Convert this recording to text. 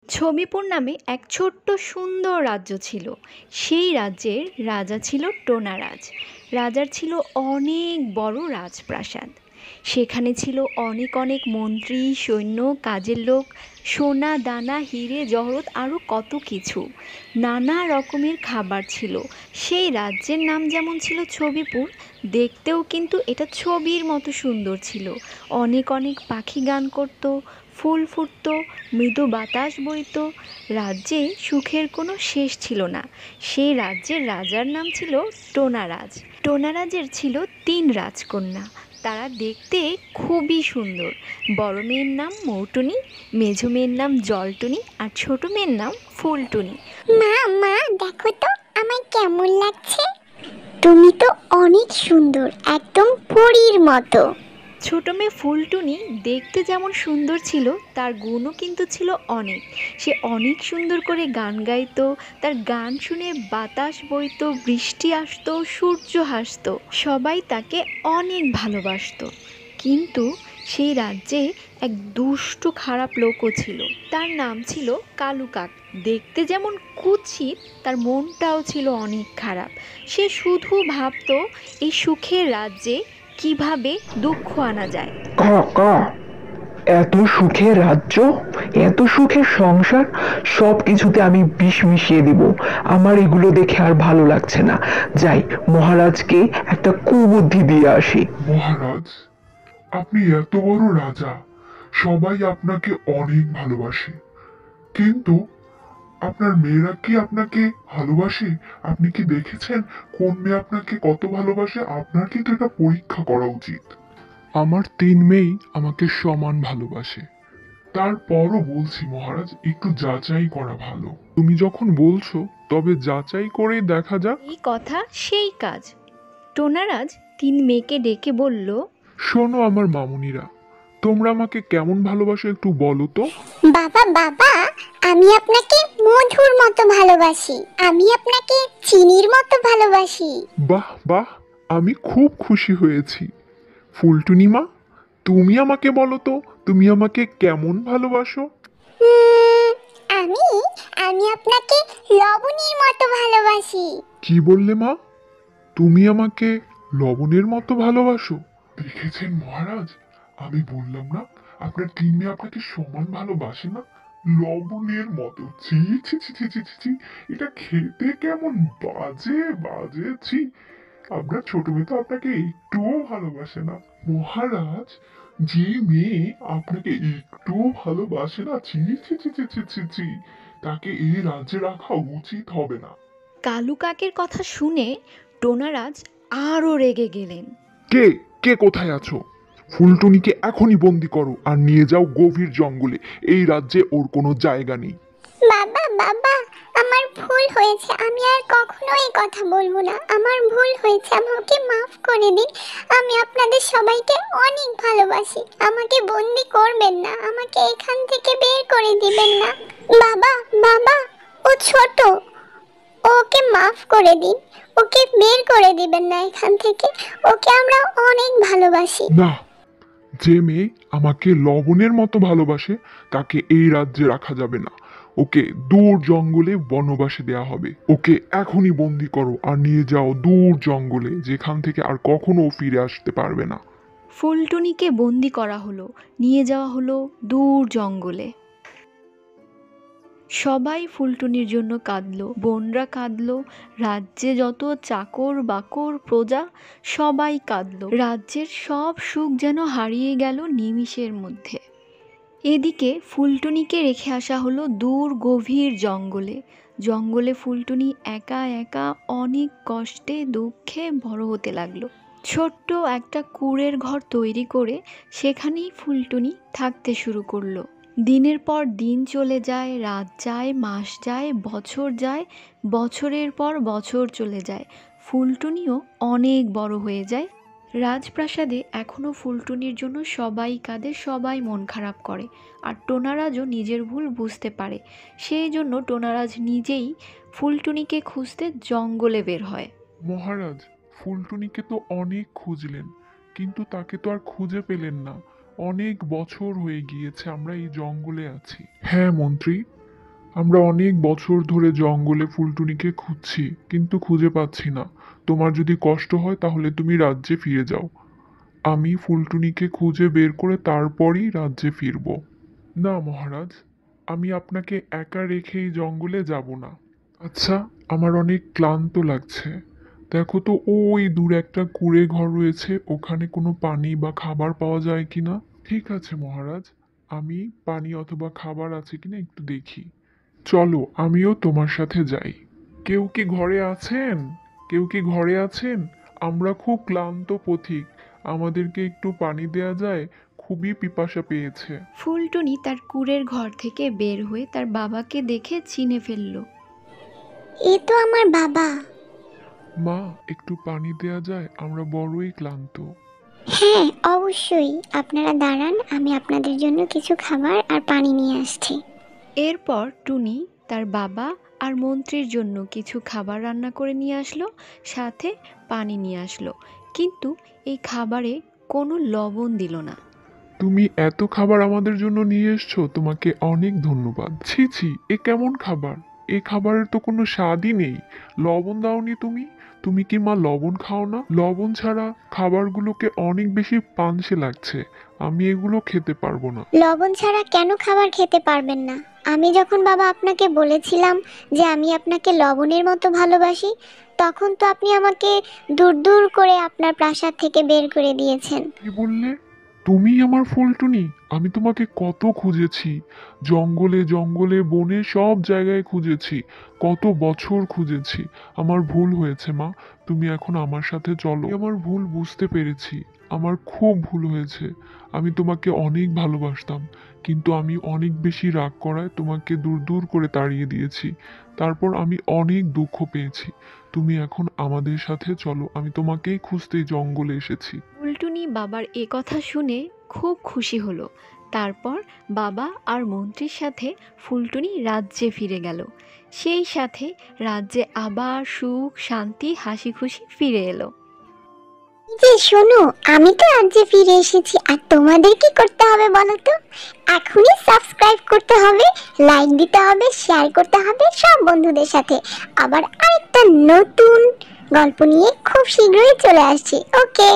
ছবিপুর নামে এক ছোট্ট সুন্দর রাজ্য ছিল। সেই রাজ্যের রাজা ছিল টোনারাজ। রাজার ছিল অনেক বড় রাজপ্রাসাদ। সেখানে ছিল অনেক অনেক মন্ত্রী, সৈন্য, কাজের লোক, সোনা দানা, হিরে জহরত, আরও কত কিছু। নানা রকমের খাবার ছিল। সেই রাজ্যের নাম যেমন ছিল ছবিপুর, দেখতেও কিন্তু এটা ছবির মতো সুন্দর ছিল। অনেক অনেক পাখি গান করত, ফুল ফুটত, মৃদু বাতাস বইত। রাজ্যে সুখের কোনো শেষ ছিল না। সেই রাজ্যের রাজার নাম ছিল টোনারাজ। টোনারাজের ছিল ৩ রাজকন্যা। তারা দেখতে খুবই সুন্দর। বড় মেয়ের নাম মৌটুনি, মেঝো মেয়ের নাম জলটুনি, আর ছোট মেয়ের নাম ফুলটুনি। মা মা দেখো তো আমায় কেমন লাগছে। তুমি তো অনেক সুন্দর, একদম পরীর মতো। ছোট মেয়ে ফুলটুনি দেখতে যেমন সুন্দর ছিল, তার গুণও কিন্তু ছিল অনেক। সে অনেক সুন্দর করে গান গাইতো। তার গান শুনে বাতাস বইতো, বৃষ্টি আসতো, সূর্য হাসতো, সবাই তাকে অনেক ভালোবাসতো। কিন্তু সেই রাজ্যে এক দুষ্ট খারাপ লোকও ছিল। তার নাম ছিল কালু কাক। দেখতে যেমন কুৎসিত, তার মনটাও ছিল অনেক খারাপ। সে শুধু ভাবতো এই সুখের রাজ্যে কিভাবে দুঃখ আনা যায়। কাকা, এত সুখের রাজ্য, এত সুখের সংসার, সবকিছুতে আমি বিষ মিশিয়ে দিব। আমার এগুলো দেখে আর ভালো লাগছে না। যাই, মহারাজকে একটা কুবুদ্ধি দিয়ে আসি। মহারাজ, আপনি এত বড় রাজা, সবাই আপনাকে অনেক ভালোবাসে, কিন্তু আপনার মেয়েরা কি আপনাকে ভালোবাসে? আপনি কি দেখেছেন কোন মেয়ে আপনাকে কত ভালোবাসে? আপনার কিন্তু এটা পরীক্ষা করা উচিত। আমার 3 মেয়েই আমাকে সমান ভালোবাসে। তারপরও বলছি মহারাজ, একটু যাচাই করা ভালো। তুমি যখন বলছো, তবে যাচাই করে দেখা যাক। এই কথা সেই কাজ। টোনারাজ ৩ মেয়েকে ডেকে বলল, শোনো আমার মামুনিরা, তোমরা আমাকে কেমন ভালোবাসো একটু বলো তো। বাবা বাবা, আমি আপনাকে মধুর মতো ভালোবাসি, আমি আপনাকে চিনির মতো ভালোবাসি। বাহ বাহ, আমি খুব খুশি হয়েছি। ফুলটুনি মা, তুমি আমাকে বলো তো, তুমি আমাকে কেমন ভালোবাসো? উম, আমি আমি আপনাকে লবণীর মতো ভালোবাসি। কি বললে মা? তুমি আমাকে লবণের মতো ভালোবাসো? দেখেছেন মহারাজ, আমি বললাম না আপনার 3 মেয়ে আপনাকে সমান ভালোবাসে না? লবণের মতো। ছি ছি ছি ছি ছি ছি ছি। এটা খেতে কেমন বাজে বাজে, ছি। আপনার ছোট মেয়ে তো আপনাকে একটুও ভালোবাসে না। মহারাজ, যে মেয়ে আপনাকে একটুও ভালোবাসে না, ছি ছি ছি ছি ছি ছি ছি, তাকে এই রাজ্যে রাখা উচিত হবে না। কালু কাকের কথা শুনে টোনারাজ আরও রেগে গেলেন। কে কে কোথায় আছো? ফুলটুনিকে এখনই বন্দি করো আর নিয়ে যাও গভীর জঙ্গলে। এই রাজ্যে ওর কোনো জায়গা নেই। বাবা বাবা, আমার ভুল হয়েছে, আমি আর কখনো এই কথা বলবো না। আমার ভুল হয়েছে, আমাকে মাফ করে দিন। আমি আপনাদের সবাইকে অনেক ভালোবাসি, আমাকে বন্দি করবেন না, আমাকে এখান থেকে বের করে দিবেন না। বাবা বাবা, ও ছোট, ওকে মাফ করে দিন, ওকে বের করে দিবেন না এখান থেকে, ওকে আমরা অনেক ভালোবাসি। না, যে মেয়ে আমাকে লবণের মতো ভালোবাসে, তাকে এই রাজ্যে রাখা যাবে না। ওকে দূর জঙ্গলে বনবাসে দেয়া হবে। ওকে এখনই বন্দি করো আর নিয়ে যাও দূর জঙ্গলে, যেখান থেকে আর কখনো ও ফিরে আসতে পারবে না। ফুলটুনিকে বন্দি করা হলো, নিয়ে যাওয়া হলো দূর জঙ্গলে। সবাই ফুলটুনির জন্য কাঁদলো, বোনরা কাঁদলো, রাজ্যে যত চাকর বাকর প্রজা সবাই কাঁদলো। রাজ্যের সব সুখ যেন হারিয়ে গেল নিমিষের মধ্যে। এদিকে ফুলটুনিকে রেখে আসা হলো দূর গভীর জঙ্গলে। জঙ্গলে ফুলটুনি একা একা অনেক কষ্টে দুঃখে বড় হতে লাগলো। ছোট্ট একটা কুঁড়ের ঘর তৈরি করে সেখানেই ফুলটুনি থাকতে শুরু করলো। দিনের পর দিন চলে যায়, রাত যায়, মাস যায়, বছর যায়, বছরের পর বছর চলে যায়। ফুলটুনিও অনেক বড় হয়ে যায়। রাজপ্রাসাদে এখনও ফুলটুনির জন্য সবাই কাঁদে, সবাই মন খারাপ করে। আর টোনারাজও নিজের ভুল বুঝতে পারে। সেই জন্য টোনারাজ নিজেই ফুলটুনিকে খুঁজতে জঙ্গলে বের হয়। মহারাজ, ফুলটুনিকে তো অনেক খুঁজলেন, কিন্তু তাকে তো আর খুঁজে পেলেন না। অনেক বছর হয়ে গিয়েছে আমরা এই জঙ্গলে আছি। হ্যাঁ মন্ত্রী, আমরা অনেক বছর ধরে জঙ্গলে ফুলটুনিকে খুঁজছি, কিন্তু খুঁজে পাচ্ছি না। তোমার যদি কষ্ট হয় তাহলে তুমি রাজ্যে ফিরে যাও। আমি ফুলটুনিকে খুঁজে বের করে তারপরই রাজ্যে ফিরব। না মহারাজ, আমি আপনাকে একা রেখে এই জঙ্গলে যাব না। আচ্ছা, আমার অনেক ক্লান্ত লাগছে। দেখো তো ওই দূরে একটা কুঁড়ে ঘর রয়েছে, ওখানে কোনো পানি বা খাবার পাওয়া যায় কিনা। ঠিক আছে মহারাজ, আমি পানি অথবা খাবার আছে কিনা একটু দেখি। চলো, আমিও তোমার সাথে যাই। কেউ কি ঘরে আছেন? কেউ কি ঘরে আছেন? আমরা খুব ক্লান্ত পথিক, আমাদেরকে একটু পানি দেয়া যায়? খুবই পিপাসা পেয়েছে। ফুলটুনি তার কুঁড়ের ঘর থেকে বের হয়ে তার বাবাকে দেখে চিনে ফেলল। এ তো আমার বাবা। মা, একটু পানি দেয়া যায়? আমরা বড়ই ক্লান্ত। হ্যাঁ, অবশ্যই। আপনারা দাঁড়ান, আমি আপনাদের জন্য কিছু খাবার আর পানি নিয়ে আসছি। এরপর টুনি তার বাবা আর মন্ত্রীর জন্য কিছু খাবার রান্না করে নিয়ে আসলো, সাথে পানি নিয়ে আসলো। কিন্তু এই খাবারে কোনো লবণ দিল না। তুমি এত খাবার আমাদের জন্য নিয়ে এসছো, তোমাকে অনেক ধন্যবাদ। ছি ছি, এ কেমন খাবার? এই খাবারের তো কোনো স্বাদই নেই। লবণ দাওনি তুমি? তুমি কি মা লবণ খাও না? লবণ ছাড়া খাবারগুলোকে অনেক বেশি পানসে লাগছে। আমি এগুলো খেতে পারবো না। লবণ ছাড়া কেন খাবার খেতে পারবেন না? আমি যখন বাবা আপনাকে বলেছিলাম যে আমি আপনাকে লবণের মতো ভালোবাসি, তখন তো আপনি আমাকে দূর দূর করে আপনার প্রাসাদ থেকে বের করে দিয়েছেন। কি বললে? তুমি আমার ফুলটুনি? আমি তোমাকে কত খুঁজেছি, জঙ্গলে জঙ্গলে বনে সব জায়গায় খুঁজেছি, কত বছর খুঁজেছি। আমার ভুল হয়েছে মা, তুমি এখন আমার সাথে চলো। আমি আমার ভুল বুঝতে পেরেছি, আমার খুব ভুল হয়েছে। আমি তোমাকে অনেক ভালোবাসতাম, কিন্তু আমি অনেক বেশি রাগ করায় তোমাকে দূর দূর করে তাড়িয়ে দিয়েছি। তারপর আমি অনেক দুঃখ পেয়েছি। তুমি এখন আমাদের সাথে চলো, আমি তোমাকেই খুঁজতেই জঙ্গলে এসেছি। ফুলটুনি বাবার এ কথা শুনে খুব খুশি হলো। তারপর বাবা আর মন্ত্রীর সাথে ফুলটুনি রাজ্যে ফিরে গেল। সেই সাথে রাজ্যে আবার সুখ শান্তি হাসি খুশি ফিরে এলো। এই যে শোনো, আমি তো রাজ্যে ফিরে এসেছি, আর তোমাদের কি করতে হবে বলো তো? এখনই সাবস্ক্রাইব করতে হবে, লাইক দিতে হবে, শেয়ার করতে হবে সব বন্ধুদের সাথে। আবার আরেকটা নতুন গল্প নিয়ে খুব শীঘ্রই চলে আসছি। ওকে।